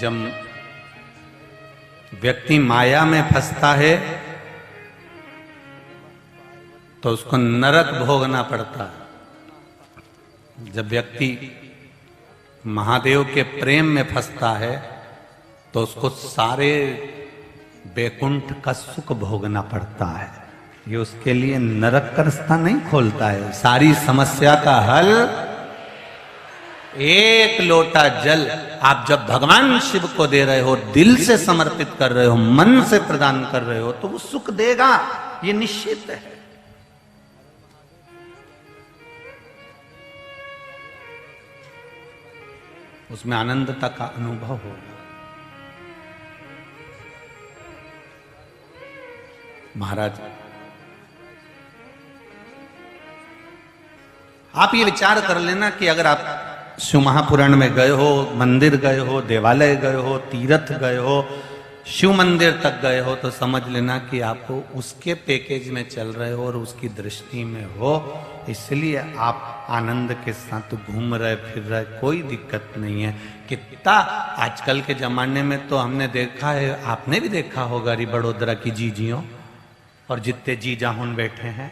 जब व्यक्ति माया में फंसता है तो उसको नरक भोगना पड़ता है। जब व्यक्ति महादेव के प्रेम में फंसता है तो उसको सारे बैकुंठ का सुख भोगना पड़ता है। ये उसके लिए नरक का रास्ता नहीं खोलता है। सारी समस्या का हल एक लोटा जल आप जब भगवान शिव को दे रहे हो, दिल से समर्पित कर रहे हो, मन से प्रदान कर रहे हो, तो वो सुख देगा, ये निश्चित है। उसमें आनंदता का अनुभव होगा। महाराज, आप ये विचार कर लेना कि अगर आप शिव महापुराण में गए हो, मंदिर गए हो, देवालय गए हो, तीर्थ गए हो, शिव मंदिर तक गए हो, तो समझ लेना कि आपको उसके पैकेज में चल रहे हो और उसकी दृष्टि में हो, इसलिए आप आनंद के साथ घूम रहे फिर रहे, कोई दिक्कत नहीं है। कितना आजकल के जमाने में तो हमने देखा है, आपने भी देखा होगा, री बड़ोदरा की जीजियों और जितने जीजा हुन बैठे हैं,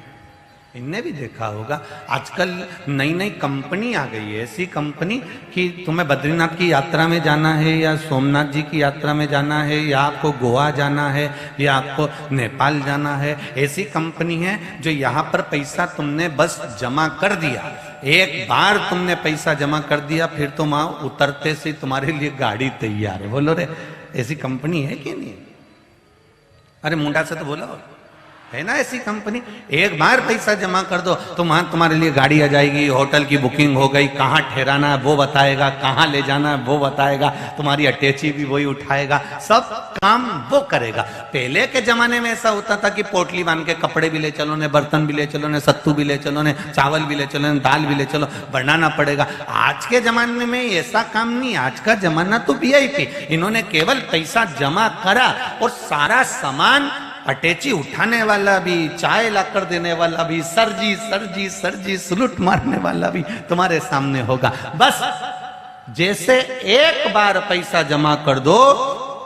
इनने भी देखा होगा। आजकल नई नई कंपनी आ गई है, ऐसी कंपनी कि तुम्हें बद्रीनाथ की यात्रा में जाना है या सोमनाथ जी की यात्रा में जाना है या आपको गोवा जाना है या आपको नेपाल जाना है, ऐसी कंपनी है जो यहाँ पर पैसा तुमने बस जमा कर दिया, एक बार तुमने पैसा जमा कर दिया, फिर तो वहां उतरते से तुम्हारे लिए गाड़ी तैयार है। बोलो रे, ऐसी कंपनी है कि नहीं? अरे मुंडा से तो बोलो, है ना ऐसी कंपनी? एक बार पैसा जमा कर दो तो वहां तुम्हारे लिए गाड़ी आ जाएगी, होटल की बुकिंग हो गई, कहाँ ठहराना है वो बताएगा, कहाँ ले जाना है वो बताएगा, तुम्हारी अटैची भी वही उठाएगा, सब काम वो करेगा। पहले के जमाने में ऐसा होता था कि पोटली बांध के कपड़े भी ले चलो ने, बर्तन भी ले चलो ने, सत्तू भी ले चलो ने, चावल भी ले चलो ने, दाल भी ले चलो, बनाना पड़ेगा। आज के जमाने में ऐसा काम नहीं। आज का जमाना तो VIP, इन्होंने केवल पैसा जमा करा और सारा सामान, अटैची उठाने वाला भी, चाय लाकर देने वाला भी, सरजी सरजी सरजी सलूट मारने वाला भी तुम्हारे सामने होगा। बस जैसे एक बार पैसा जमा कर दो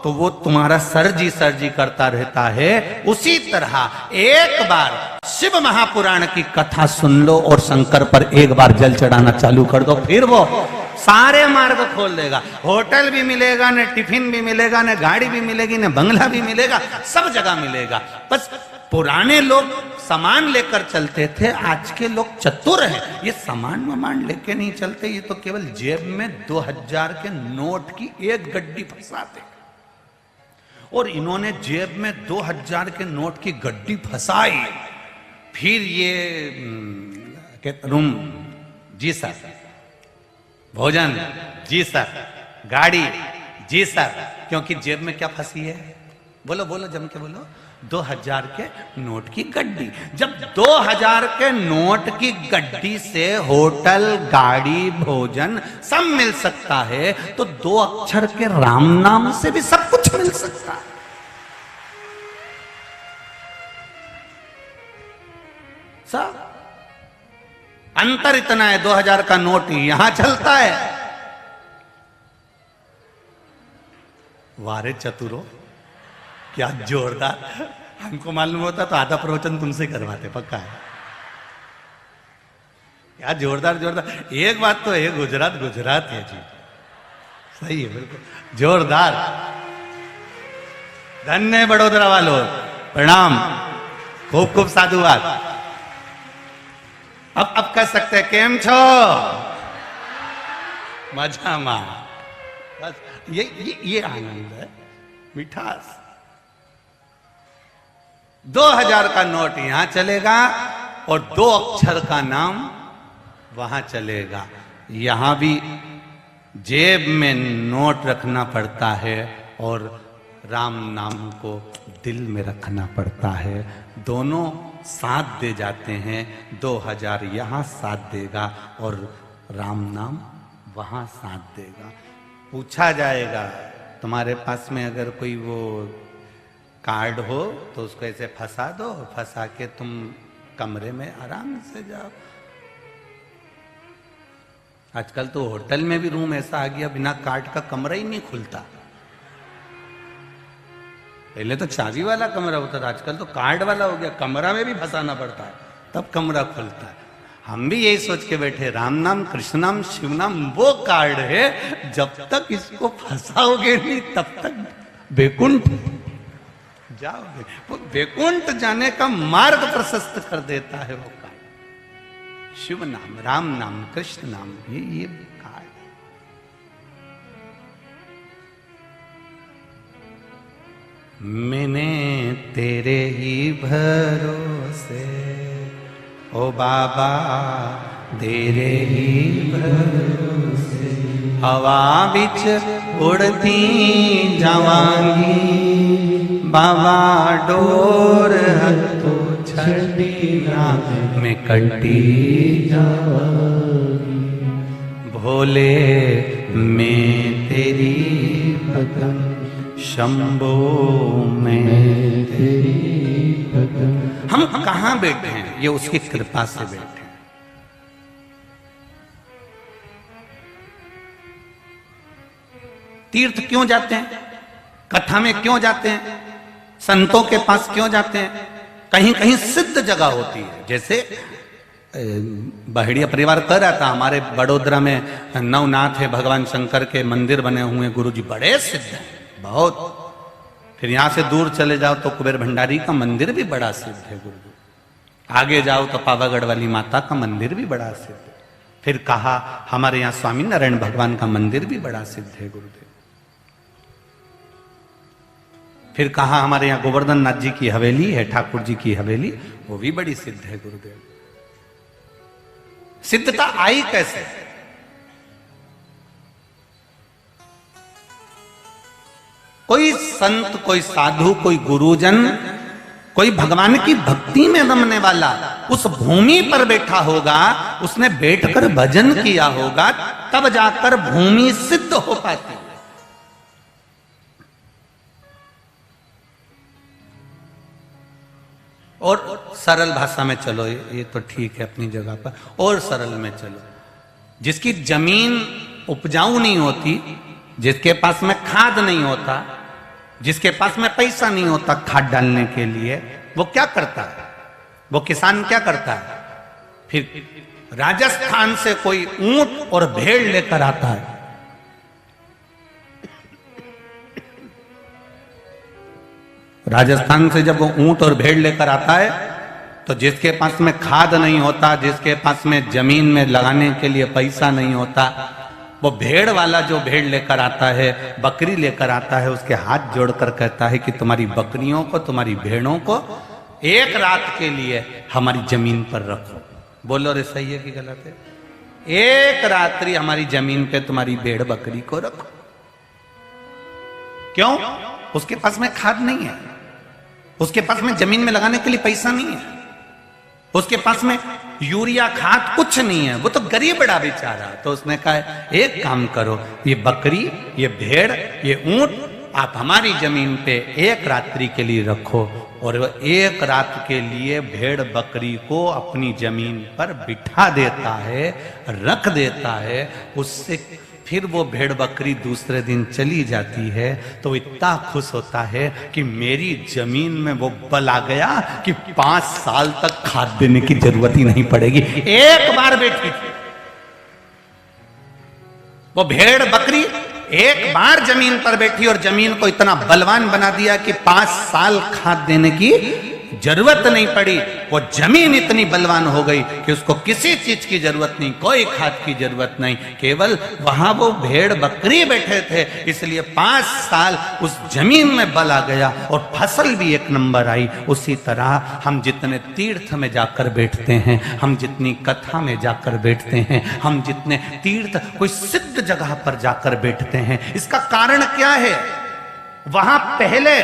तो वो तुम्हारा सरजी सरजी करता रहता है, उसी तरह एक बार शिव महापुराण की कथा सुन लो और शंकर पर एक बार जल चढ़ाना चालू कर दो, फिर वो सारे मार्ग खोल देगा। होटल भी मिलेगा, न टिफिन भी मिलेगा, न गाड़ी भी मिलेगी, न बंगला भी मिलेगा, सब जगह मिलेगा। बस पुराने लोग सामान लेकर चलते थे, आज के लोग चतुर हैं, ये सामान वामान लेके नहीं चलते, ये तो केवल जेब में 2000 के नोट की एक गड्डी फंसाते। और इन्होंने जेब में 2000 के नोट की गड्डी फंसाई, फिर ये रूम जी सर, भोजन जी सर, गाड़ी जी सर, क्योंकि जेब में क्या फंसी है? बोलो बोलो, जम के बोलो, 2000 के नोट की गड्डी। जब 2000 के नोट की गड्डी से होटल, गाड़ी, भोजन सब मिल सकता है, तो 2 अक्षर के राम नाम से भी सब कुछ मिल सकता है। सब अंतर इतना है, 2000 का नोट यहां चलता है। वारे चतुरो, क्या जोरदार! हमको मालूम होता तो आधा प्रवचन तुमसे करवाते, पक्का है। क्या जोरदार जोरदार! एक बात तो है, गुजरात गुजरात है जी, सही है, बिल्कुल जोरदार। धन्य बड़ोदरा वालों, प्रणाम, खूब खूब साधुवाद। अब कह सकते हैं केम छो, मजा मा, बस ये आनंद है, मिठास। 2000 का नोट यहां चलेगा और 2 अक्षर का नाम वहां चलेगा। यहां भी जेब में नोट रखना पड़ता है और राम नाम को दिल में रखना पड़ता है। दोनों साथ दे जाते हैं। 2000 यहां साथ देगा और राम नाम वहां साथ देगा। पूछा जाएगा, तुम्हारे पास में अगर कोई वो कार्ड हो तो उसको ऐसे फंसा दो, फंसा के तुम कमरे में आराम से जाओ। आजकल तो होटल में भी रूम ऐसा आ गया, बिना कार्ड का कमरा ही नहीं खुलता। पहले तो चाबी वाला कमरा होता था, आजकल तो कार्ड वाला हो गया, कमरा में भी फंसाना पड़ता है तब कमरा खुलता है। हम भी यही सोच के बैठे, राम नाम कृष्ण नाम शिव नाम वो कार्ड है, जब तक इसको फंसाओगे नहीं तब तक वैकुंठ जाओगे। वो वैकुंठ जाने का मार्ग प्रशस्त कर देता है वो कार्ड। शिव नाम, राम नाम, कृष्ण नाम, ये कार्ड है। मैंने तेरे ही भरोसे ओ बाबा तेरे ही भरोसे हवा बिच उड़ती जावांगी बाबा डोर हथो छड़ी ना मैं कंटी जावांगी भोले मैं तेरी भगत शंभो मैं तेरी भगत। हम कहाँ बैठे हैं? ये उसकी कृपा से बैठे हैं। तीर्थ क्यों जाते हैं? कथा में क्यों जाते हैं? संतों के पास क्यों जाते हैं? कहीं कहीं सिद्ध जगह होती है, जैसे बहेड़िया परिवार कर रहा था, हमारे बड़ोदरा में नवनाथ है, भगवान शंकर के मंदिर बने हुए, गुरुजी बड़े सिद्ध हैं बहुत। फिर यहां से दूर चले जाओ तो कुबेर भंडारी का मंदिर भी बड़ा सिद्ध है गुरुजी। आगे जाओ तो पावागढ़ वाली माता का मंदिर भी बड़ा सिद्ध है। फिर कहा हमारे यहाँ स्वामी नारायण भगवान का मंदिर भी बड़ा सिद्ध है गुरुदेव। फिर कहा हमारे यहाँ गोवर्धन नाथ जी की हवेली है, ठाकुर जी की हवेली, वो भी बड़ी सिद्ध है गुरुदेव। सिद्धता आई कैसे? कोई संत, कोई साधु, कोई गुरुजन, कोई भगवान की भक्ति में रमने वाला उस भूमि पर बैठा होगा, उसने बैठकर भजन किया होगा, तब जाकर भूमि सिद्ध हो पाती है। और सरल भाषा में चलो, ये तो ठीक है अपनी जगह पर, और सरल में चलो, जिसकी जमीन उपजाऊ नहीं होती, जिसके पास में खाद नहीं होता, जिसके पास में पैसा नहीं होता खाद डालने के लिए, वो क्या करता है? वो किसान क्या करता है? फिर राजस्थान से कोई ऊंट और भेड़ लेकर आता है, राजस्थान से जब वो ऊंट और भेड़ लेकर आता है तो जिसके पास में खाद नहीं होता, जिसके पास में जमीन में लगाने के लिए पैसा नहीं होता, वो भेड़ वाला जो भेड़ लेकर आता है, बकरी लेकर आता है, उसके हाथ जोड़कर कहता है कि तुम्हारी बकरियों को, तुम्हारी भेड़ों को एक रात के लिए हमारी जमीन पर रखो। बोलो रे, सही है कि गलत है? एक रात्रि हमारी जमीन पे तुम्हारी भेड़ बकरी को रखो। क्यों? उसके पास में खाद नहीं है, उसके पास में जमीन में लगाने के लिए पैसा नहीं है, उसके पास में यूरिया खाद कुछ नहीं है, वो तो गरीब बड़ा बेचारा। तो उसने कहा एक काम करो, ये बकरी, ये भेड़, ये ऊंट आप हमारी जमीन पे एक रात्रि के लिए रखो। और वो एक रात के लिए भेड़ बकरी को अपनी जमीन पर बिठा देता है, रख देता है। उससे फिर वो भेड़ बकरी दूसरे दिन चली जाती है तो इतना खुश होता है कि मेरी जमीन में वो बल आ गया कि 5 साल तक खाद देने की जरूरत ही नहीं पड़ेगी। एक बार बैठी थी वो भेड़ बकरी, एक बार जमीन पर बैठी और जमीन को इतना बलवान बना दिया कि 5 साल खाद देने की जरूरत नहीं पड़ी। वो जमीन इतनी बलवान हो गई कि उसको किसी चीज की जरूरत नहीं, कोई खाद की जरूरत नहीं, केवल वहां वो भेड़ बकरी बैठे थे, इसलिए 5 साल उस जमीन में बल आ गया और फसल भी एक नंबर आई। उसी तरह हम जितने तीर्थ में जाकर बैठते हैं, हम जितनी कथा में जाकर बैठते हैं, हम जितने तीर्थ कोई सिद्ध जगह पर जाकर बैठते हैं, इसका कारण क्या है? वहां पहले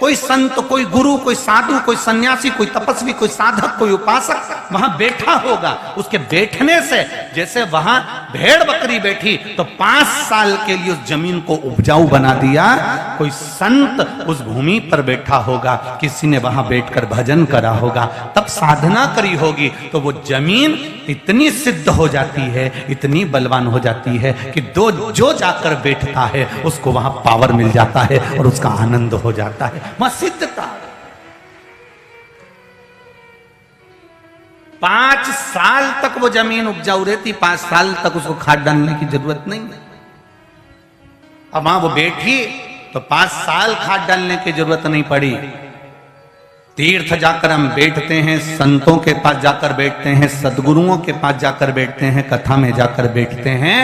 कोई संत, कोई गुरु, कोई साधु, कोई सन्यासी, कोई तपस्वी, कोई साधक, कोई उपासक वहां बैठा होगा। उसके बैठने से जैसे वहां भेड़ बकरी बैठी तो 5 साल के लिए उस जमीन को उपजाऊ बना दिया, कोई संत उस भूमि पर बैठा होगा, किसी ने वहां बैठकर भजन करा होगा, तब साधना करी होगी, तो वो जमीन इतनी सिद्ध हो जाती है, इतनी बलवान हो जाती है कि जो जाकर बैठता है उसको वहां पावर मिल जाता है और उसका आनंद हो जाता है। वहां सिद्धता। 5 साल तक वो जमीन उपजाऊ रहती, 5 साल तक उसको खाद डालने की जरूरत नहीं है। अब वहां वो बैठी तो 5 साल खाद डालने की जरूरत नहीं पड़ी। तीर्थ जाकर हम बैठते हैं, संतों के पास जाकर बैठते हैं, सदगुरुओं के पास जाकर बैठते हैं, कथा में जाकर बैठते हैं।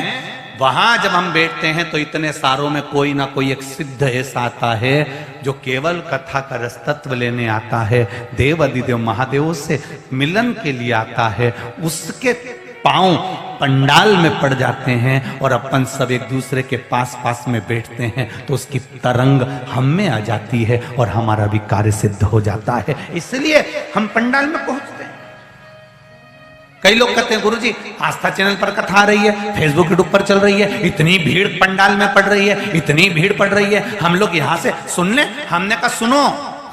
वहां जब हम बैठते हैं तो इतने सारों में कोई ना कोई एक सिद्ध ऐसा आता है जो केवल कथा का रसतत्व लेने आता है, देव अधिदेव महादेवों से मिलन के लिए आता है। उसके पांव पंडाल में पड़ जाते हैं और अपन सब एक दूसरे के पास पास में बैठते हैं तो उसकी तरंग हम में आ जाती है और हमारा भी कार्य सिद्ध हो जाता है। इसलिए हम पंडाल में पहुंचते हैं। कई लोग कहते हैं गुरुजी आस्था चैनल पर कथा आ रही है, फेसबुक यूट्यूब पर चल रही है, इतनी भीड़ पंडाल में पड़ रही है, इतनी भीड़ पड़ रही है, हम लोग यहां से सुन लें। हमने कहा सुनो,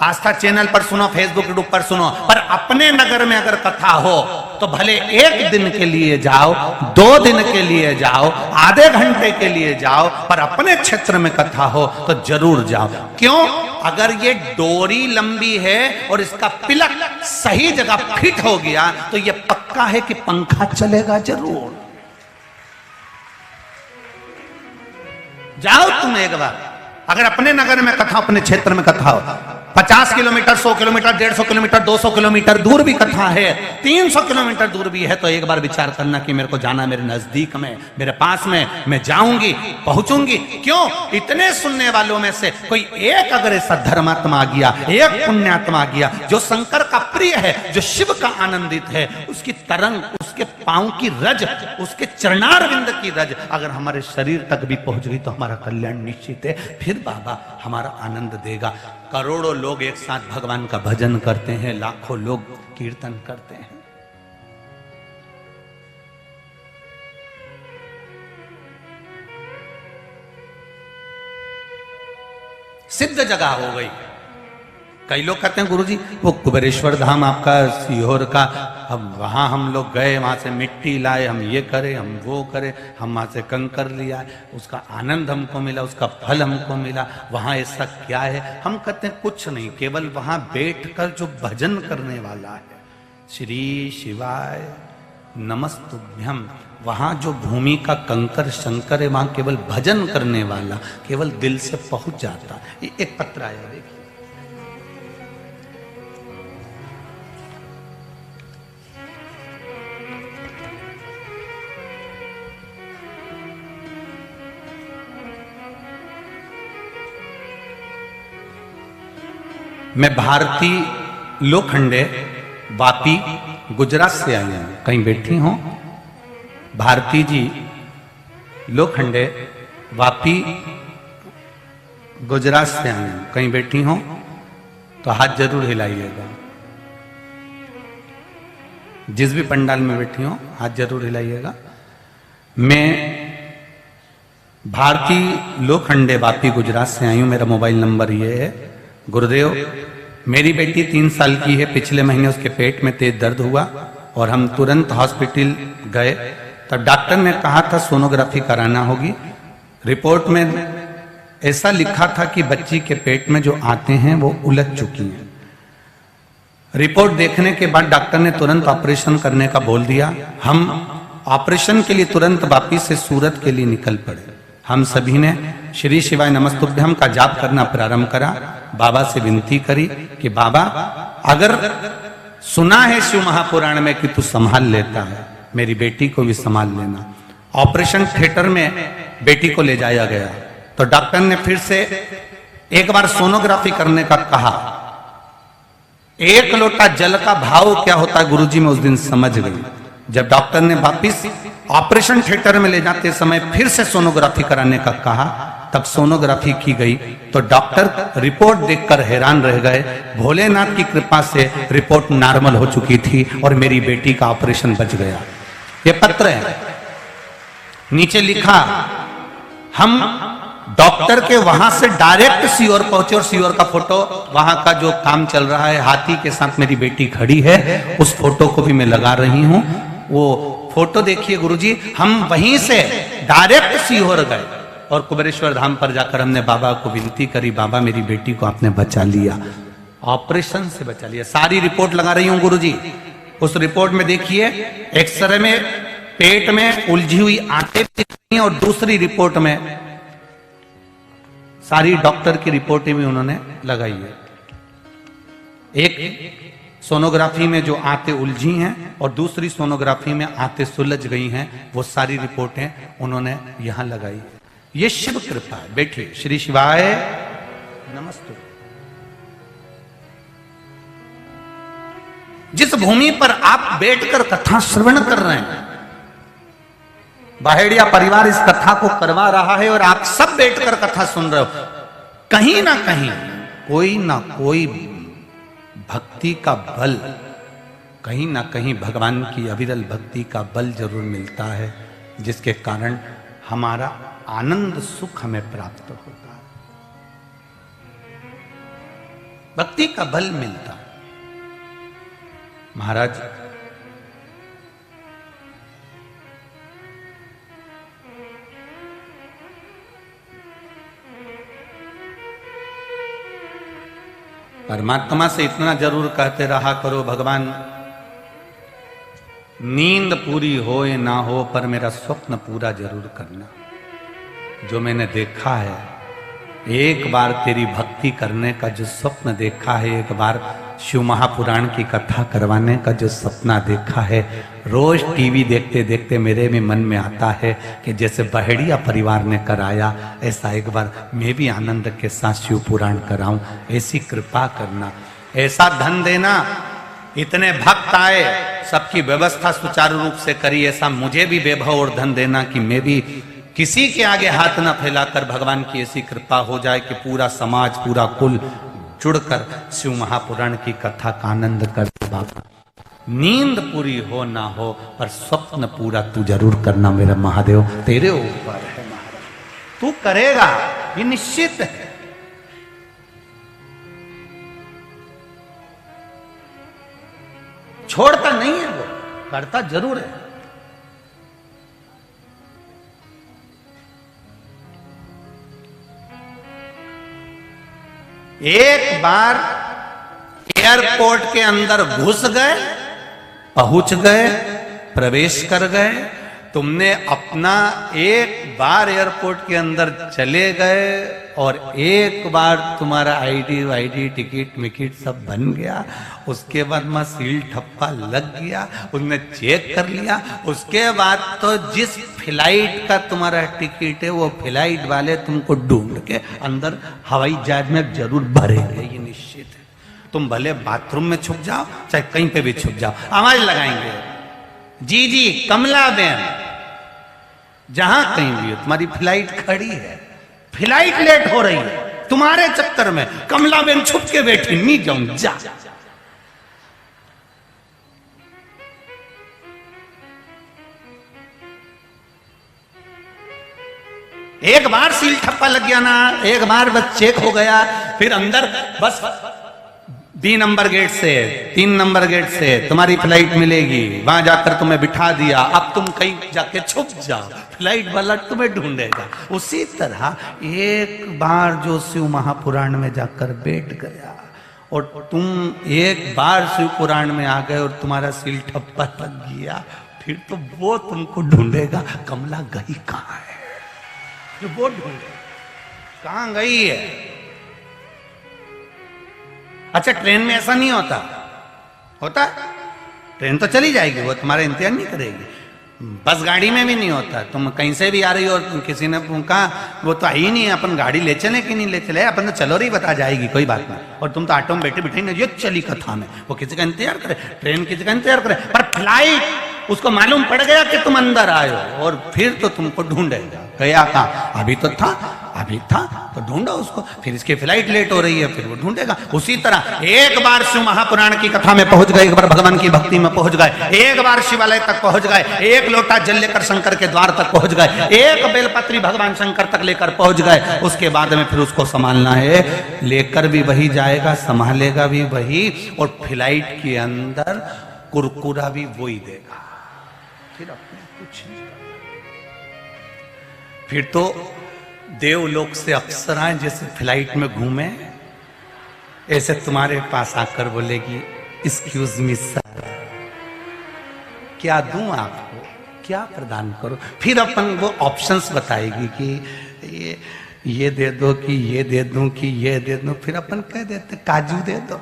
आस्था चैनल पर सुनो, फेसबुक यूट्यूब पर सुनो, पर अपने नगर में अगर कथा हो तो भले 1 दिन के लिए जाओ, 2 दिन के लिए जाओ, आधे घंटे के लिए जाओ, पर अपने क्षेत्र में कथा हो तो जरूर जाओ। क्यों? अगर ये डोरी लंबी है और इसका पिलक सही जगह फिट हो गया तो ये पक्का है कि पंखा चलेगा जरूर। जाओ तुम एक बार, अगर अपने नगर में कथा, अपने क्षेत्र में कथा हो, 50 किलोमीटर, 100 किलोमीटर, 150 किलोमीटर, 200 किलोमीटर दूर भी कथा है, 300 किलोमीटर दूर भी है, तो एक बार विचार करना कि मेरे को जाना मेरे नजदीक में, मेरे पास में, मैं जाऊंगी, पहुंचूंगी। क्यों? इतने सुनने वालों में से कोई एक अगर ऐसा धर्मात्मा आ गया, एक पुण्यात्मा आ गया जो शंकर का प्रिय है, जो शिव का आनंदित है, उसकी तरंग, उसके पांव की रज, उसके चरणारविंद की रज अगर हमारे शरीर तक भी पहुंच गई तो हमारा कल्याण निश्चित है। फिर बाबा हमारा आनंद देगा। करोड़ों लोग एक साथ भगवान का भजन करते हैं, लाखों लोग कीर्तन करते हैं। सिद्ध जगह हो गई। कई लोग कहते हैं गुरुजी वो कुबेरेश्वर धाम आपका सीहोर का, अब वहां हम लोग गए, वहां से मिट्टी लाए, हम ये करे, हम वो करे, हम वहां से कंकर लिया, उसका आनंद हमको मिला, उसका फल हमको मिला, वहां ऐसा क्या है? हम कहते हैं कुछ नहीं, केवल वहां बैठकर जो भजन करने वाला है, श्री शिवाय नमस्तुभ्यम, वहां जो भूमि का कंकर शंकर है, वहां केवल भजन करने वाला केवल दिल से पहुंच जाता है। एक पत्र आया देखिए, मैं भारती लोखंडे वापी गुजरात से आई हूं। कहीं बैठी हो? भारती जी लोखंडे वापी गुजरात से आई हूं। कहीं बैठी हो तो हाथ जरूर हिलाइएगा। जिस भी पंडाल में बैठी हो हाथ जरूर हिलाइएगा। मैं भारती लोखंडे वापी गुजरात से आई हूं। मेरा मोबाइल नंबर ये है। गुरुदेव, मेरी बेटी 3 साल की है, पिछले महीने उसके पेट में तेज दर्द हुआ और हम तुरंत हॉस्पिटल गए, तब डॉक्टर ने कहा था सोनोग्राफी कराना होगी। रिपोर्ट में ऐसा लिखा था कि बच्ची के पेट में जो आते हैं वो उलझ चुकी हैं। रिपोर्ट देखने के बाद डॉक्टर ने तुरंत ऑपरेशन करने का बोल दिया। हम ऑपरेशन के लिए तुरंत वापिस से सूरत के लिए निकल पड़े। हम सभी ने श्री शिवाय नमस्तुभ्यम का जाप करना प्रारंभ करा। बाबा से विनती करी कि बाबा, अगर सुना है शिव महापुराण में कि तू संभाल लेता है, मेरी बेटी को भी संभाल लेना। ऑपरेशन थिएटर में बेटी को ले जाया गया तो डॉक्टर ने फिर से एक बार सोनोग्राफी करने का कहा। 1 लोटा जल का भाव क्या होता है गुरुजी मैं उस दिन समझ गई। जब डॉक्टर ने वापिस ऑपरेशन थिएटर में ले जाते समय फिर से सोनोग्राफी कराने का कहा, तब सोनोग्राफी की गई तो डॉक्टर रिपोर्ट देखकर हैरान रह गए। भोलेनाथ की कृपा से रिपोर्ट नॉर्मल हो चुकी थी और मेरी बेटी का ऑपरेशन बच गया। ये पत्र है, नीचे लिखा, हम डॉक्टर के वहां से डायरेक्ट सीहोर पहुंचे और सीहोर का फोटो, वहां का जो काम चल रहा है, हाथी के साथ मेरी बेटी खड़ी है, उस फोटो को भी मैं लगा रही हूं। वो फोटो देखिए गुरुजी, हम वहीं से डायरेक्ट सीहोर गए। और कुबेरेश्वर धाम पर जाकर हमने बाबा को विनती करी, बाबा मेरी बेटी को आपने बचा लिया, ऑपरेशन से बचा लिया। सारी रिपोर्ट लगा रही हूं गुरुजी, उस रिपोर्ट में देखिए एक्सरे में पेट में उलझी हुई आंतें दिख रही हैं और दूसरी रिपोर्ट में सारी डॉक्टर की रिपोर्टें भी उन्होंने लगाई है। एक सोनोग्राफी में जो आंतें उलझी हैं और दूसरी सोनोग्राफी में आंतें सुलझ गई हैं, वो सारी रिपोर्टें उन्होंने यहां लगाई। ये शिव कृपा है। बैठिए, श्री शिवाय नमस्ते। जिस भूमि पर आप बैठकर कथा श्रवण कर रहे हैं, बाहेड़िया परिवार इस कथा को करवा रहा है और आप सब बैठकर कथा सुन रहे हो, कहीं ना कोई भक्ति का बल, कहीं ना कहीं भगवान की अविरल भक्ति का बल जरूर मिलता है, जिसके कारण हमारा आनंद सुख हमें प्राप्त होता है। भक्ति का बल मिलता है। महाराज परमात्मा से इतना जरूर कहते रहा करो, भगवान नींद पूरी हो या ना हो पर मेरा स्वप्न पूरा जरूर करना। जो मैंने देखा है, एक बार तेरी भक्ति करने का जो स्वप्न देखा है, एक बार शिव महापुराण की कथा करवाने का जो सपना देखा है, रोज टीवी देखते देखते मेरे भी मन में आता है कि जैसे बहेड़िया परिवार ने कराया, ऐसा एक बार मैं भी आनंद के साथ शिव पुराण कराऊं। ऐसी कृपा करना, ऐसा धन देना, इतने भक्त आए, सबकी व्यवस्था सुचारू रूप से करी, ऐसा मुझे भी वैभव और धन देना कि मैं भी किसी के आगे हाथ न फैलाकर भगवान की ऐसी कृपा हो जाए कि पूरा समाज, पूरा कुल जुड़कर शिव महापुराण की कथा का आनंद कर। बाबा नींद पूरी हो ना हो पर स्वप्न पूरा तू जरूर करना मेरा महादेव, तेरे ऊपर है महाराज, तू करेगा ये निश्चित है। छोड़ता नहीं है वो, करता जरूर है। एक बार एयरपोर्ट के अंदर घुस गए, पहुंच गए, प्रवेश कर गए, तुमने अपना एक बार एयरपोर्ट के अंदर चले गए और एक बार तुम्हारा आईडी टिकट मिकट सब बन गया, उसके बाद में सील ठप्पा लग गया, उसने चेक कर लिया, उसके बाद तो जिस फ्लाइट का तुम्हारा टिकट है वो फ्लाइट वाले तुमको ढूंढ के अंदर हवाई जहाज में जरूर भरेंगे, ये निश्चित है। तुम भले बाथरूम में छुप जाओ, चाहे कहीं पे भी छुप जाओ, आवाज लगाएंगे, जी जी कमला बेन, जहां कहीं भी हो तुम्हारी फ्लाइट खड़ी है, फ्लाइट लेट हो रही है, तुम्हारे चक्कर में कमला बेन छुप के बैठी, नहीं जाऊं जा। एक बार सील ठप्पा लग गया ना, एक बार बस चेक हो गया, फिर अंदर बस 3 नंबर गेट से 3 नंबर गेट से तुम्हारी फ्लाइट मिलेगी, वहां जाकर तुम्हें बिठा दिया, अब तुम कहीं जाके छुप जाओ, फ्लाइट वाला तुम्हें ढूंढेगा। उसी तरह एक बार जो शिव महापुराण में जाकर बैठ गया और तुम एक बार शिव पुराण में आ गए और तुम्हारा सील ठप्पा लग गया, फिर तो वो तुमको ढूंढेगा, कमला गई कहां है, जो वो ढूंढे कहां गई है। अच्छा, ट्रेन में ऐसा नहीं होता, होता ट्रेन तो चली जाएगी, वो तुम्हारा इंतजार नहीं करेगी। बस गाड़ी में भी नहीं होता, तुम कहीं से भी आ रही हो और किसी ने कहा वो तो आई नहीं है, अपन गाड़ी ले चले कि नहीं ले चले, अपन तो चलो रही बता जाएगी, कोई बात नहीं, और तुम तो ऑटो में बैठे बैठे नहीं, ये चली कथा में, वो किसी का इंतजार करे, ट्रेन किसी का इंतजार करे, पर फ्लाइट उसको मालूम पड़ गया कि तुम अंदर आए हो और फिर तो तुमको ढूंढेगा। गया कहाँ, अभी तो था, अभी था तो ढूंढो उसको, फिर इसकी फ्लाइट लेट हो रही है, फिर वो ढूंढेगा। उसी तरह एक बार शिव महापुराण की कथा में पहुंच गए, एक बार भगवान की भक्ति में पहुंच गए, एक बार शिवालय तक पहुंच गए, एक लोटा जल लेकर शंकर के द्वार तक पहुंच गए, एक बेलपत्री भगवान शंकर तक लेकर पहुंच गए, उसके बाद में फिर उसको संभालना है, लेकर भी वही जाएगा, संभालेगा भी वही, और फ्लाइट के अंदर कुरकुरा भी वही देगा, फिर अपने कुछ नहीं। फिर तो देवलोक से अप्सराएं जैसे फ्लाइट में घूमे, ऐसे तुम्हारे पास आकर बोलेगी एक्सक्यूज मी सर, क्या दूं आपको, क्या प्रदान करो। फिर अपन वो ऑप्शंस बताएगी कि ये दे दो, कि ये दे दूं, कि ये दे दूं। फिर अपन कह देते काजू दे दो,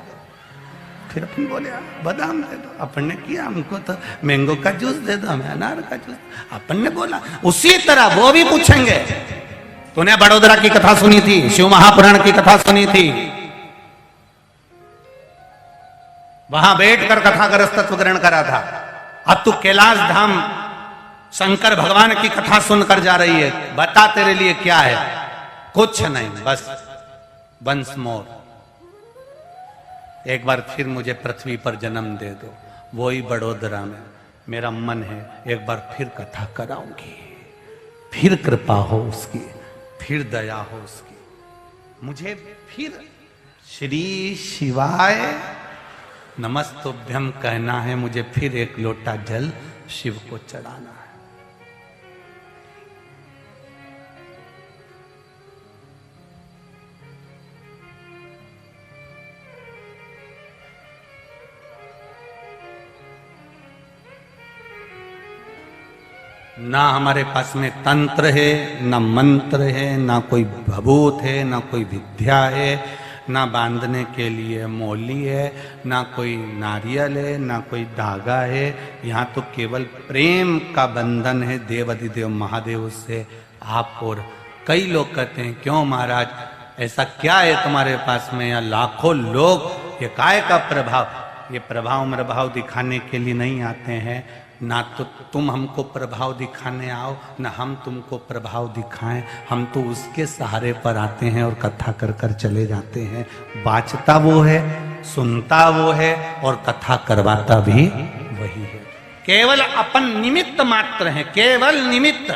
फिर अपन बोले बादाम दे दो। अपन ने किया, हमको तो मैंगो का जूस दे दो, हमें अनार का जूस। अपन ने बोला उसी तरह वो भी पूछेंगे, तूने बड़ोदरा की कथा सुनी थी, शिव महापुराण की कथा सुनी थी, वहां बैठकर कथा का रसतत्व ग्रहण करा था, अब तू कैलाश धाम शंकर भगवान की कथा सुनकर जा रही है, बता तेरे लिए क्या है। कुछ नहीं, बस वंस मोर, एक बार फिर मुझे पृथ्वी पर जन्म दे दो, वही बड़ोदरा में मेरा मन है, एक बार फिर कथा कराऊंगी, फिर कृपा हो उसकी, फिर दया हो उसकी, मुझे फिर श्री शिवाय नमस्तुभ्यम कहना है, मुझे फिर एक लोटा जल शिव को चढ़ाना है। ना हमारे पास में तंत्र है, ना मंत्र है, ना कोई भभूत है, ना कोई विद्या है, ना बांधने के लिए मौली है, ना कोई नारियल है, ना कोई धागा है। यहाँ तो केवल प्रेम का बंधन है देवाधिदेव महादेव से आप। और कई लोग कहते हैं क्यों महाराज ऐसा क्या है तुम्हारे पास में, या लाखों लोग, ये काय का प्रभाव। ये प्रभाव मृभाव दिखाने के लिए नहीं आते हैं, ना तो तुम हमको प्रभाव दिखाने आओ, ना हम तुमको प्रभाव दिखाएं। हम तो उसके सहारे पर आते हैं और कथा कर कर चले जाते हैं। बाचता वो है, सुनता वो है, और कथा करवाता भी वही है। केवल अपन निमित्त मात्र हैं, केवल निमित्त।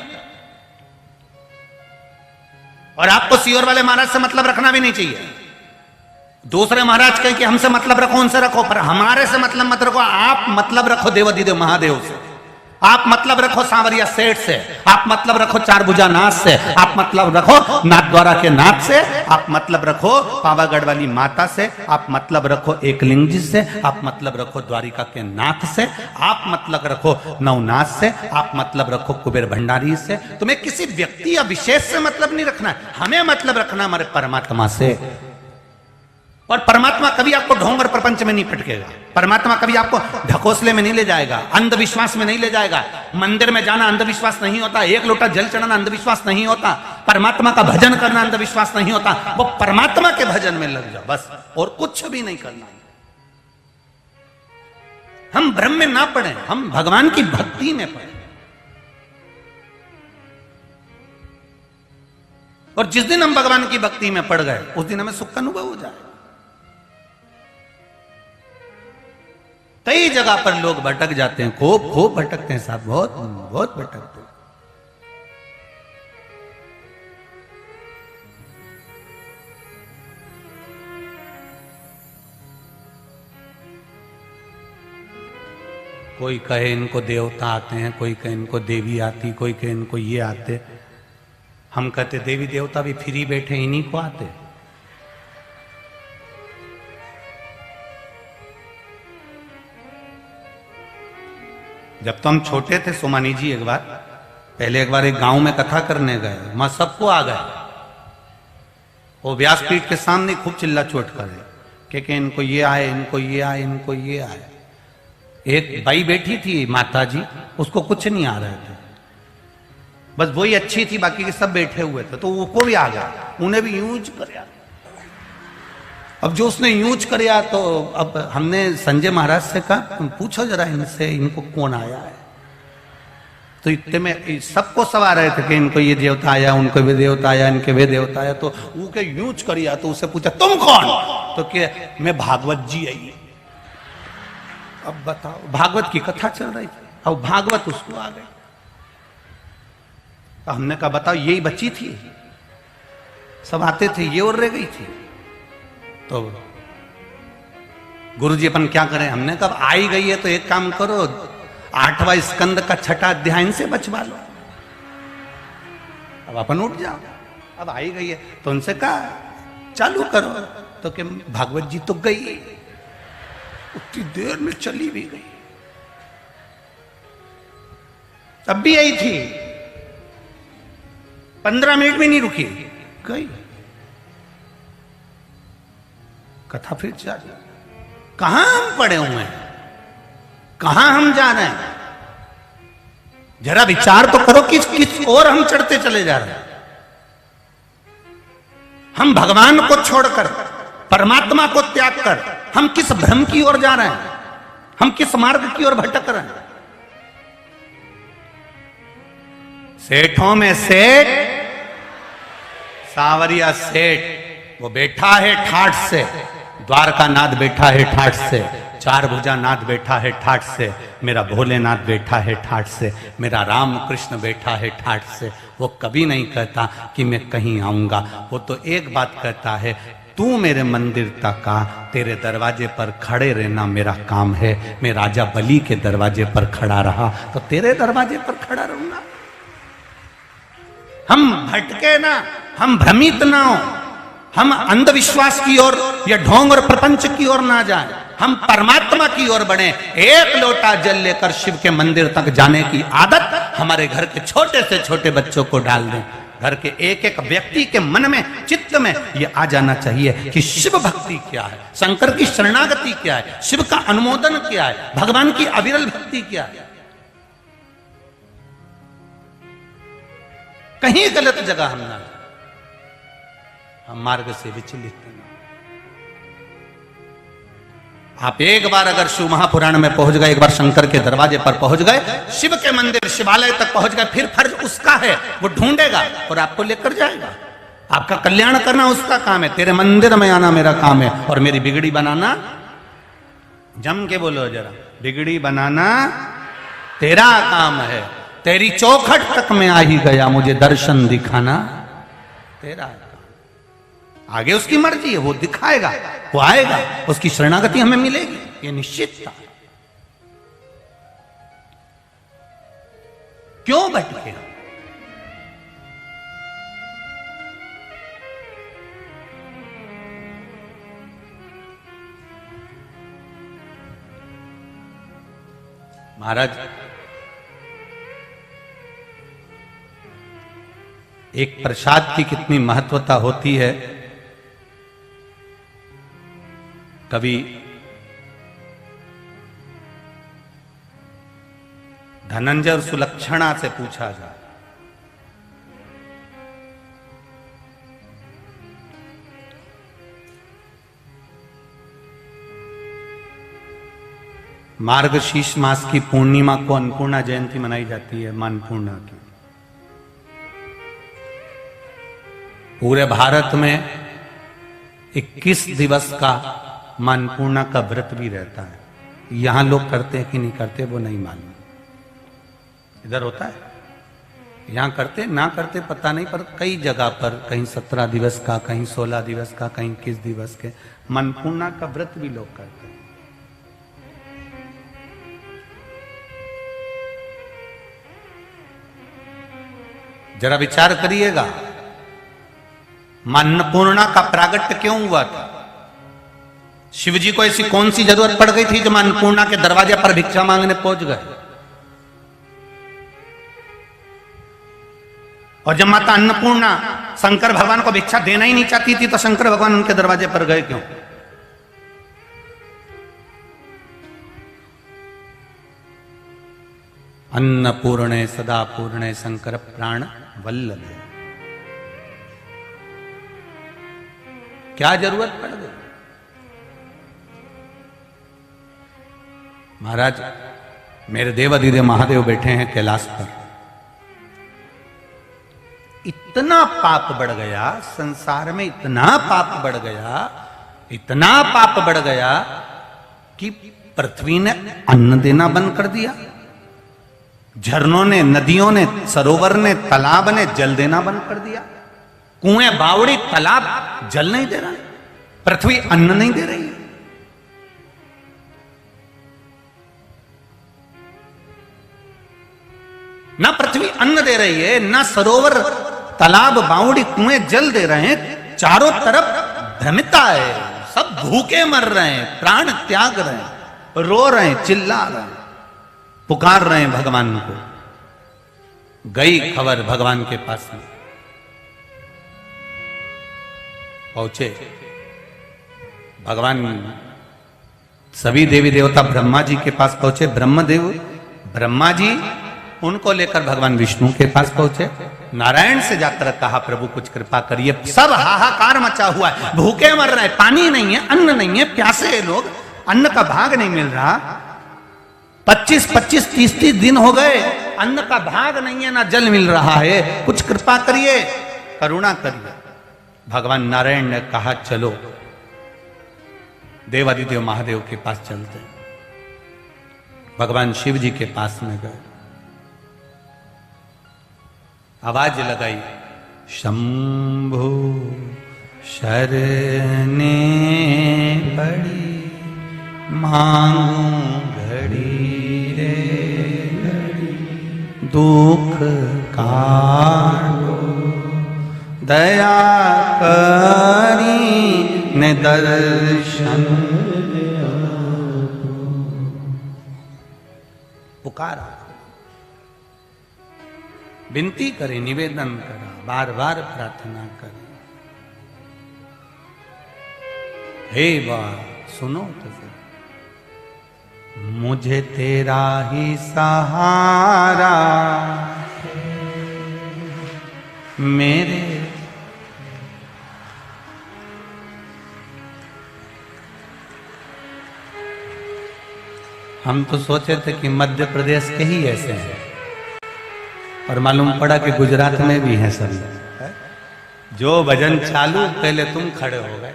और आपको सियोर वाले महाराज से मतलब रखना भी नहीं चाहिए। दूसरे महाराज कहें कि हमसे मतलब रखो, उनसे रखो, पर हमारे से मतलब मत रखो। आप मतलब रखो देवाधिदेव महादेव से, आप मतलब रखो सांवरिया सेठ से, आप मतलब रखो चार भुजा नाथ से, आप मतलब रखो नाथ द्वारा के नाथ से, आप मतलब रखो पावागढ़ वाली माता से, आप मतलब रखो एकलिंग जी से, आप मतलब रखो द्वारिका के नाथ से, आप मतलब रखो नवनाथ से, आप मतलब रखो कुबेर भंडारी से। तुम्हें किसी व्यक्ति या विशेष से मतलब नहीं रखना है, हमें मतलब रखना हमारे परमात्मा से। और परमात्मा कभी आपको ढोंग और प्रपंच में नहीं पटकेगा। परमात्मा कभी आपको ढकोसले में नहीं ले जाएगा, अंधविश्वास में नहीं ले जाएगा। मंदिर में जाना अंधविश्वास नहीं होता, एक लोटा जल चढ़ाना अंधविश्वास नहीं होता, परमात्मा का भजन करना अंधविश्वास नहीं होता। वो परमात्मा के भजन में लग जाओ बस, और कुछ भी नहीं करना। हम भ्रम में ना पड़े, हम भगवान की भक्ति में पड़े। और जिस दिन हम भगवान की भक्ति में पड़ गए, उस दिन हमें सुख का अनुभव हो जाए। कई जगह पर लोग भटक जाते हैं, खूब भटकते हैं साहब, बहुत भटकते हैं। कोई कहे इनको देवता आते हैं, कोई कहे इनको देवी आती, कोई कहे इनको ये आते। हम कहते देवी देवता भी फ्री बैठे, इन्हीं को आते। जब तो हम छोटे थे सोमानी जी, एक बार एक गांव में कथा करने गए, वहां सबको आ गए। वो व्यासपीठ के सामने खूब चिल्ला चोट करे कि इनको ये आए, इनको ये आए, इनको ये आए। एक बाई बैठी थी माता जी, उसको कुछ नहीं आ रहे थे, बस वही अच्छी थी, बाकी के सब बैठे हुए थे, तो वो भी आ गया, उन्हें भी यूज कर। अब जो उसने यूज करया, तो अब हमने संजय महाराज से कहा पूछो जरा इनसे, इनको कौन आया है। तो इतने में सबको सवार रहे थे कि इनको ये देवता आया, उनको वे देवता आया, इनके वे देवता आया। तो वो के यूज करिया, तो उससे पूछा तुम कौन, तो क्या मैं भागवत जी आई। अब बताओ, भागवत की कथा चल रही थी, अब भागवत उसको आ गई। तो हमने कहा बताओ, यही बची थी, सब आते थे, ये और रह गई थी। तो गुरुजी अपन क्या करें, हमने कहा आई गई है तो एक काम करो, 8वां स्कंद का 6ठा अध्याय से बचवा लो। अब अपन उठ जाओ, अब आई गई है तो उनसे कहा चालू करो, तो कि भागवत जी तो गई, उतनी देर में चली भी गई। तब भी आई थी, 15 मिनट भी नहीं रुकी, गई। कथा फिर जारी। कहां हम पड़े हुए हैं, कहां हम जा रहे हैं, जरा विचार तो करो किस किस और हम चढ़ते चले जा रहे हैं। हम भगवान को छोड़कर, परमात्मा को त्याग कर, हम किस भ्रम की ओर जा रहे हैं, हम किस मार्ग की ओर भटक रहे हैं। सेठों में सेठ सावरिया सेठ, वो बैठा है ठाठ से, द्वारका नाथ बैठा है ठाठ से, चार भुजा नाथ बैठा है ठाठ से, मेरा भोलेनाथ बैठा है ठाठ से, मेरा राम कृष्ण बैठा है ठाठ से। वो कभी नहीं कहता कि मैं कहीं आऊंगा, वो तो एक बात कहता है, तू मेरे मंदिर तक आ, तेरे दरवाजे पर खड़े रहना मेरा काम है। मैं राजा बलि के दरवाजे पर खड़ा रहा तो तेरे दरवाजे पर खड़ा रहूंगा। हम भटके ना, हम भ्रमित ना हो, हम अंधविश्वास की ओर या ढोंग और प्रपंच की ओर ना जाएं, हम परमात्मा की ओर बढ़े। एक लोटा जल लेकर शिव के मंदिर तक जाने की आदत हमारे घर के छोटे से छोटे बच्चों को डाल दें। घर के एक एक व्यक्ति के मन में, चित्त में ये आ जाना चाहिए कि शिव भक्ति क्या है, शंकर की शरणागति क्या है, शिव का अनुमोदन क्या है, भगवान की अविरल भक्ति क्या है। कहीं गलत जगह हम ना, हम मार्ग से विचलित नहीं। आप एक बार अगर शिव महापुराण में पहुंच गए, एक बार शंकर के दरवाजे पर पहुंच गए, शिव के मंदिर शिवालय तक पहुंच गए, फिर फर्ज उसका है, वो ढूंढेगा और आपको लेकर जाएगा। आपका कल्याण करना उसका काम है, तेरे मंदिर में आना मेरा काम है, और मेरी बिगड़ी बनाना, जम के बोलो जरा, बिगड़ी बनाना तेरा काम है। तेरी चौखट तक में आ ही गया, मुझे दर्शन दिखाना तेरा काम। आगे उसकी मर्जी है, वो दिखाएगा, वो आएगा, उसकी शरणागति हमें मिलेगी, ये निश्चित था। क्यों भटके? महाराज, एक प्रसाद की कितनी महत्वता होती है, कभी धनंजय और सुलक्षणा से पूछा जाए, मार्गशीर्ष मास की पूर्णिमा को अन्नपूर्णा जयंती मनाई जाती है, मां अन्नपूर्णा की। पूरे भारत में 21 दिवस का मां अन्नपूर्णा का व्रत भी रहता है। यहां लोग करते हैं कि नहीं करते वो नहीं मालूम, इधर होता है, यहां करते ना करते पता नहीं, पर कई जगह पर कहीं 17 दिवस का, कहीं 16 दिवस का, कहीं 21 दिवस के मां अन्नपूर्णा का व्रत भी लोग करते हैं। जरा विचार करिएगा, मां अन्नपूर्णा का प्रागट्य क्यों हुआ था? शिव जी को ऐसी कौन सी जरूरत पड़ गई थी जो मां अन्नपूर्णा के दरवाजे पर भिक्षा मांगने पहुंच गए? और जब माता अन्नपूर्णा शंकर भगवान को भिक्षा देना ही नहीं चाहती थी तो शंकर भगवान उनके दरवाजे पर गए क्यों? अन्नपूर्णे सदा पूर्णे शंकर प्राण वल्लभे। क्या जरूरत पड़ गई? महाराज, मेरे देवाधिदेव महादेव बैठे हैं कैलाश पर। इतना पाप बढ़ गया संसार में, इतना पाप बढ़ गया, इतना पाप बढ़ गया कि पृथ्वी ने अन्न देना बंद कर दिया, झरनों ने, नदियों ने, सरोवर ने, तालाब ने जल देना बंद कर दिया, कुएं, बावड़ी, तालाब जल नहीं दे रहा है, पृथ्वी अन्न नहीं दे रही है। ना पृथ्वी अन्न दे रही है, ना सरोवर तालाब बावड़ी कुएं जल दे रहे हैं, चारों तरफ भ्रमिता है, सब भूखे मर रहे हैं, प्राण त्याग रहे हैं, रो रहे हैं, चिल्ला रहे हैं, पुकार रहे हैं भगवान को। गई खबर भगवान के पास में, पहुंचे भगवान, सभी देवी देवता ब्रह्मा जी के पास पहुंचे। ब्रह्मा जी उनको लेकर भगवान विष्णु के पास पहुंचे। नारायण से जाकर कहा प्रभु कुछ कृपा करिए, सब हाहाकार मचा हुआ है, भूखे मर रहे हैं, पानी नहीं है, अन्न नहीं है, प्यासे हैं लोग, अन्न का भाग नहीं मिल रहा। 25-25, 30-30 दिन हो गए, अन्न का भाग नहीं है, ना जल मिल रहा है, कुछ कृपा करिए, करुणा करिए। भगवान नारायण ने कहा चलो देवादिदेव महादेव के पास चलते। भगवान शिव जी के पास में गए, आवाज लगाई, शंभु शरणे पड़ी मांगू घड़ी रे घड़ी, दुख काटो दया करी ने दर्शन। पुकारा, विनती करे, निवेदन करा, बार बार प्रार्थना करे, हे बा सुनो तो फिर, मुझे तेरा ही सहारा मेरे। हम तो सोचे थे कि मध्य प्रदेश के ही ऐसे हैं, और मालूम पड़ा कि गुजरात में भी हैं सभी। जो भजन चालू पहले तुम खड़े हो गए।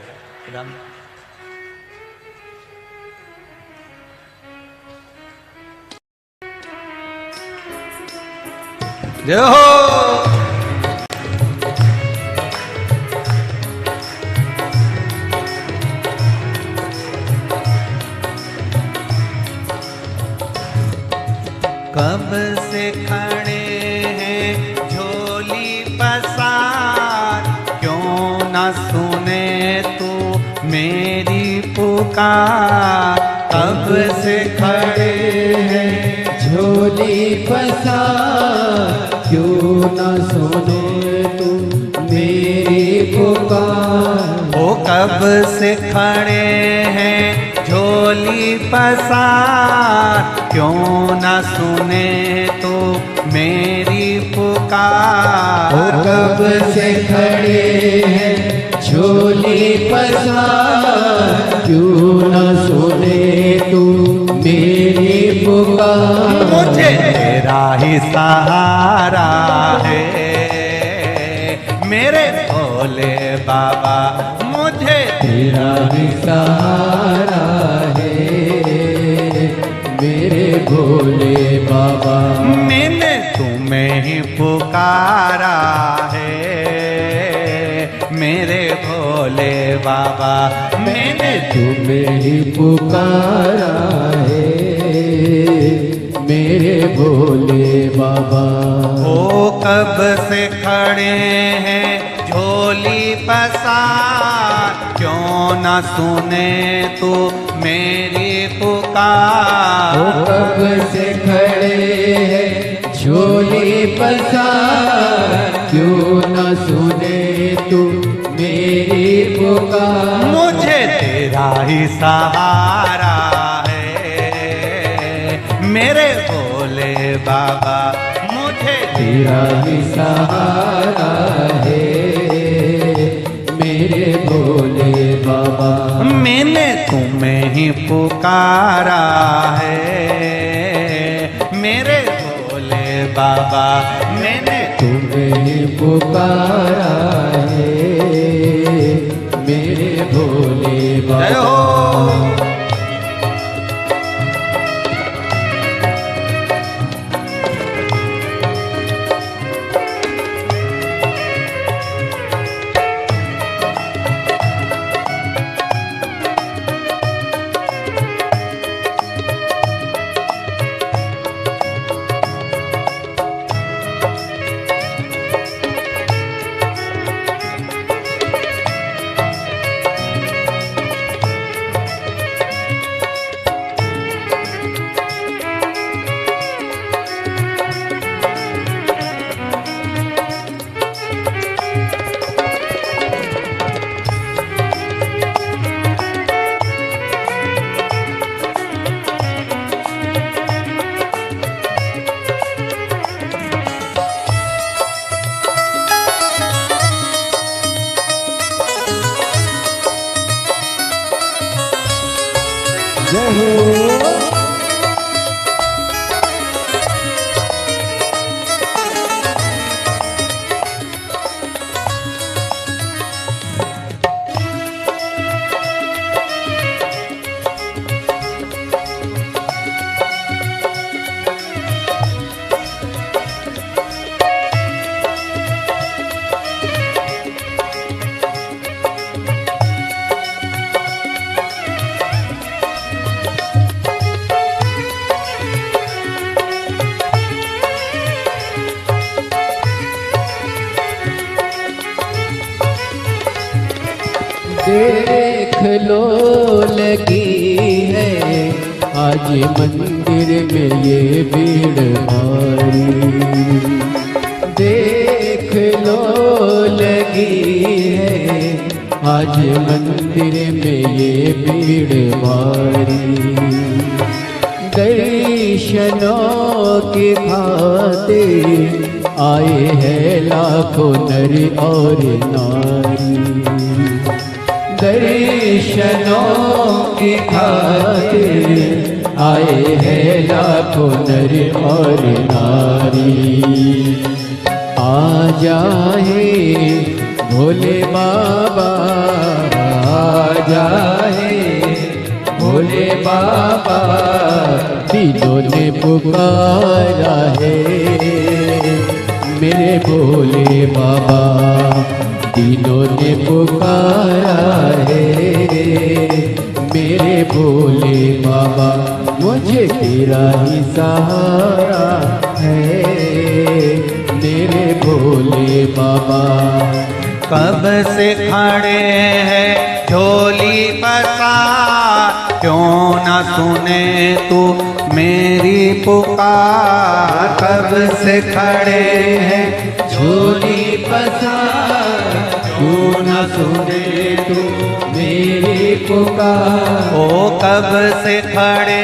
जय हो। कब से खड़े हैं झोली पसार, क्यों न सुने तू मेरी पुकार। कब से खड़े हैं झोली पसार, क्यों न सुने तू मेरी पुकार। ओ कब से खड़े हैं झोली पसार, क्यों न सुने तो मेरी पुकार। ओ कब से खड़े हैं झोली पसार, क्यों न सुने तू मेरी पुकार। मुझे तेरा ही सहारा है मेरे भोले बाबा, मुझे तेरा ही सहारा है मेरे भोले बाबा। मैंने तुम्हें ही पुकारा है मेरे भोले बाबा, मैंने तुम्हें ही पुकारा है मेरे भोले बाबा। ओ कब से खड़े हैं झोली पसार, क्यों न सुने तू मेरी पुकार। ओ कब से खड़े हैं झोली पसार, क्यों न सुने तू मेरी पुकार। मुझे तेरा ही सहारा है मेरे भोले बाबा, मुझे तेरा ही सहारा है मेरे भोले बाबा। मैंने तुम्हें ही पुकारा है मेरे भोले बाबा, मैंने तुम्हें ही पुकारा है मेरे भोले जय बाबा। हो। जय हो। देख लो लगी है आज मंदिर में ये भीड़ भारी। देख लो लगी है आज मंदिर में ये भीड़ भारी। दर्शनों की खातिर आए हैं लाखों नर और नारी। दर्शनों की खातिर आए हैं लाखों नर और नारी। आ जाए भोले बाबा, आ जाए भोले बाबा, दिलों ने पुकारा है मेरे भोले बाबा। दिलों ने पुकारा है मेरे भोले बाबा। मुझे तेरा ही सहारा है मेरे भोले बाबा। कब से खड़े हैं झोली पसार, क्यों न सुने तू मेरी पुकार। कब से खड़े हैं झोली पसार, क्यों न सुने तू मेरी पुकार। ओ कब से खड़े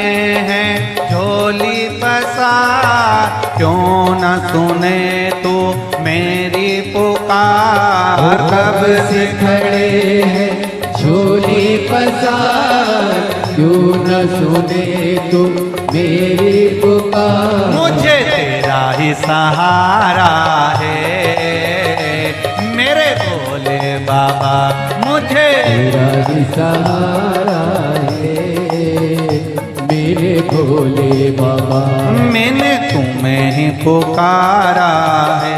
हैं झोली पसार, क्यों न सुने तू मेरी पुकार। कब से खड़े हैं झोली पसार, क्यों न सुने तू मेरी पुकार। मुझे तेरा ही सहारा है मेरे भोले बाबा। मुझे तेरा ही सहारा है मेरे भोले बाबा। मैंने तुम्हें ही पुकारा है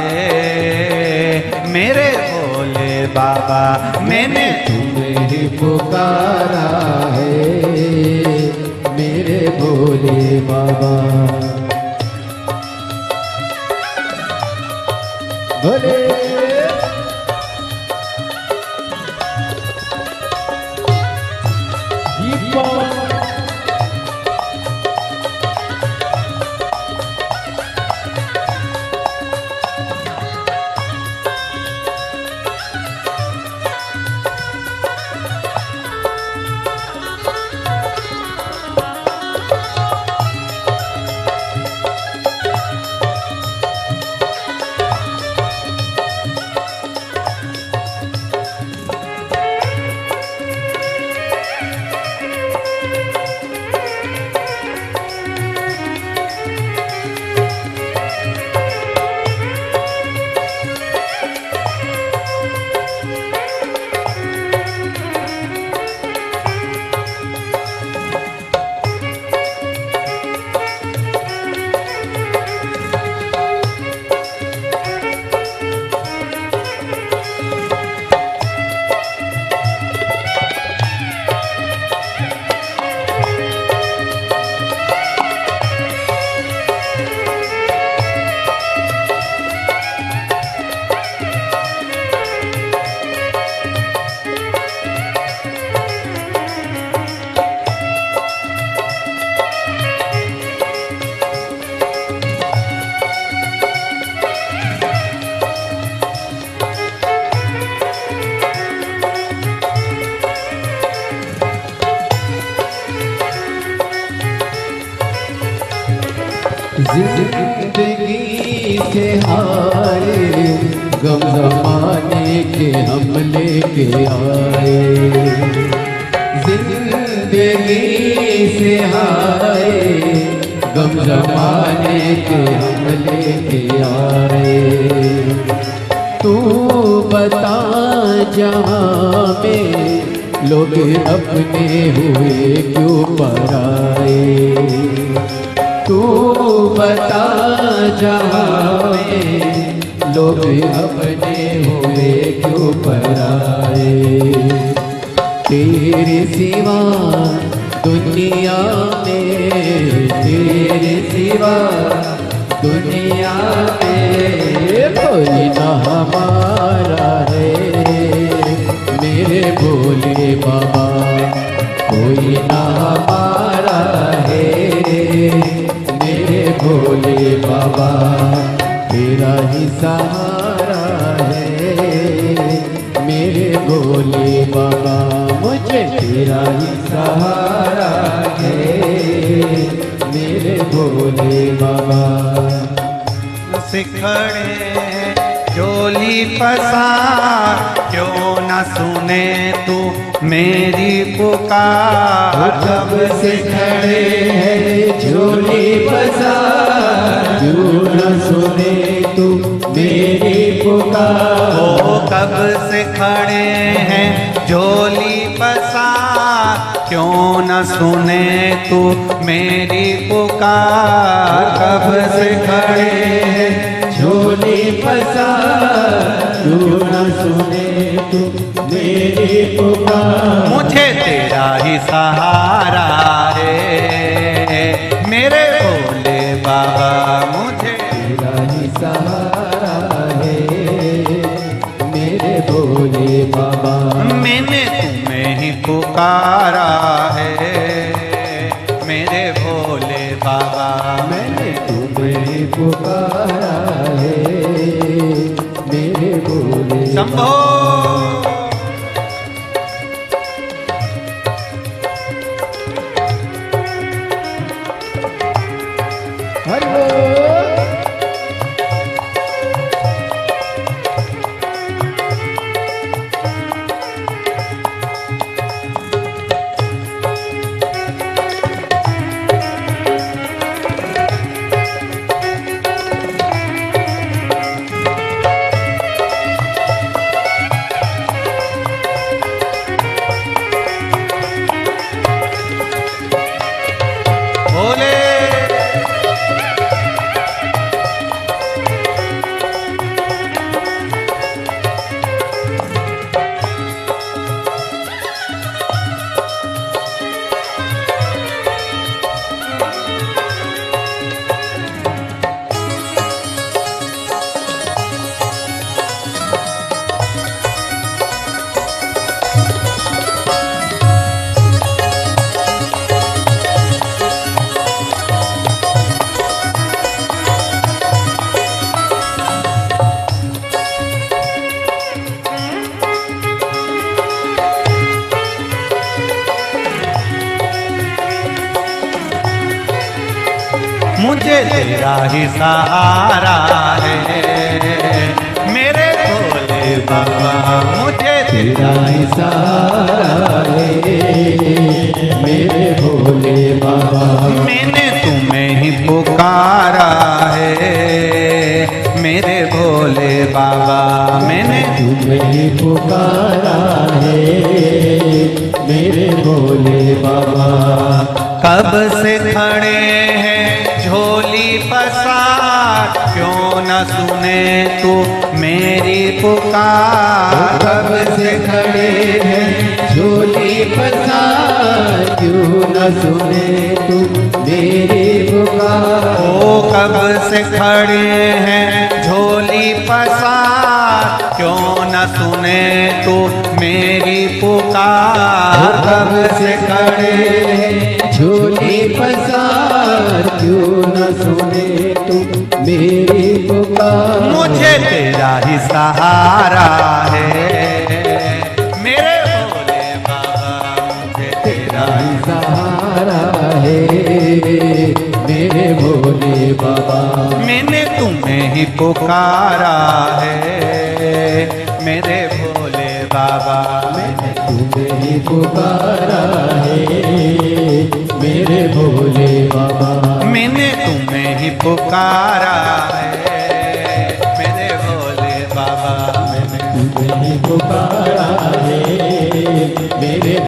मेरे भोले बाबा। मैंने तुम्हें ही पुकारा है मेरे भोले बाबा। भोले जिंदगी से हारे गम ज़माने के हम लेके आए। जिंदगी से हाय गम जमाने के हम लेके आए। तू बता जहाँ में लोग अपने हुए क्यों पराए। तू बता जहाँ में लोग अपने हुए क्यों पराए। तेरे सिवा दुनिया में, तेरे सिवा दुनिया में कोई ना हमारा है मेरे भोले बाबा, कोई ना हमारा है मेरे भोले बाबा। तेरा ही सहारा है मेरे भोले बाबा, मुझे तेरा ही सहारा है मेरे भोले बाबा। सिखड़े चोली पसार क्यों न सुने तू मेरी पुकार। कब से खड़े हैं झोली पसार क्यों न सुने तू मेरी पुकार। ओ कब से खड़े हैं झोली पसार क्यों न सुने तू मेरी पुकार। कब से खड़े हैं झोली पसार क्यों न सुने तू मेरी पुकार। मुझे तेरा ही सहारा है मेरे भोले बाबा, मुझे तेरा ही सहारा है मेरे भोले बाबा। मैंने तुम्हें ही पुकारा है मेरे भोले बाबा। मैंने तुम्हें पुकारा है मेरे भोले शंभो हरि भोले मुझे तेरा ही सहारा है मेरे भोले बाबा। मुझे तेरा ही सहारा है मेरे भोले बाबा। मैंने तुम्हें ही पुकारा है मेरे भोले बाबा। मैंने तुम्हें ही पुकारा है मेरे भोले बाबा। कब से खड़े हैं झोली पसार क्यों न सुने तू मेरी पुकार। कब से खड़े हैं झोली पसार क्यों न सुने तू मेरी पुकार। ओ कब से खड़े हैं झोली पसार क्यों न सुने तू मेरी पुकार। कब से खड़े हैं झोली पसार क्यों न सुने तू मेरी पुकार। मुझे तेरा ही सहारा है मेरे भोले बाबा। मुझे तेरा ही सहारा है मेरे भोले बाबा। मैंने तुम्हें ही पुकारा है मेरे भोले बाबा। मैंने तुम्हें ही पुकारा है मेरे भोले बाबा। मैंने तुम्हें ही पुकारा है मेरे भोले बाबा। मैंने तुम्हें ही पुकारा